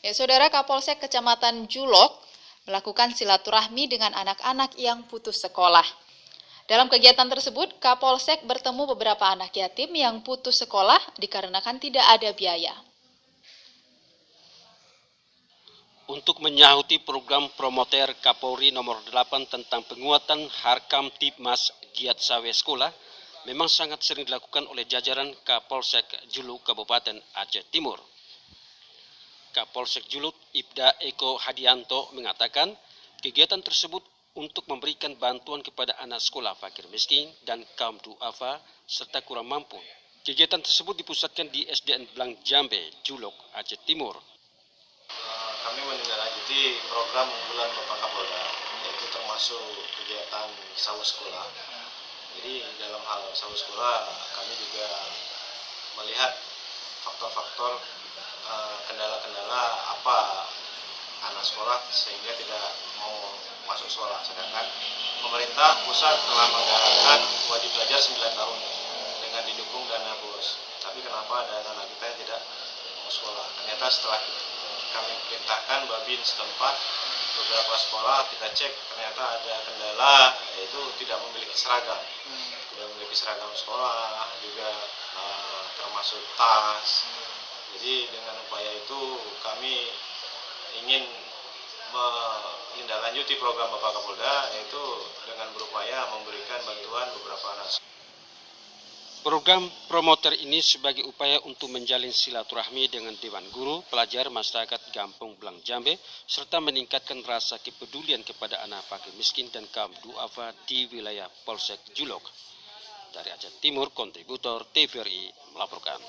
Ya, Saudara, Kapolsek Kecamatan Julok melakukan silaturahmi dengan anak-anak yang putus sekolah. Dalam kegiatan tersebut, Kapolsek bertemu beberapa anak yatim yang putus sekolah dikarenakan tidak ada biaya. Untuk menyahuti program promoter Kapolri nomor 8 tentang penguatan Harkam Tipmas Giat Sawe Sekolah, memang sangat sering dilakukan oleh jajaran Kapolsek Juluk Kabupaten Aceh Timur. Kapolsek Juluk Ibda Eko Hadianto mengatakan kegiatan tersebut untuk memberikan bantuan kepada anak sekolah fakir miskin dan kaum duafa serta kurang mampu. Kegiatan tersebut dipusatkan di SDN Blang Jambe, Juluk, Aceh Timur. Kami menindaklanjuti program unggulan Bapak Kapolda, yaitu termasuk kegiatan sawu sekolah. Jadi dalam hal sawu sekolah, kami juga melihat faktor-faktor kendala-kendala apa anak sekolah sehingga tidak mau masuk sekolah. Sedangkan pemerintah pusat telah menggalakkan wajib belajar 9 tahun dengan didukung dana BOS. Tapi kenapa ada anak kita yang tidak mau sekolah? Ternyata setelah kami perintahkan Babin setempat beberapa sekolah kita cek ternyata ada kendala, yaitu tidak memiliki seragam, sekolah juga termasuk tas. Jadi dengan upaya itu kami ingin menindaklanjuti program Bapak Kapolda, yaitu dengan berupaya memberikan bantuan beberapa anak. Program promoter ini sebagai upaya untuk menjalin silaturahmi dengan Dewan Guru, pelajar, masyarakat Gampung Blang Jambe, serta meningkatkan rasa kepedulian kepada anak fakir miskin dan kaum duafa di wilayah Polsek Julok. Dari Aceh Timur, kontributor TVRI melaporkan.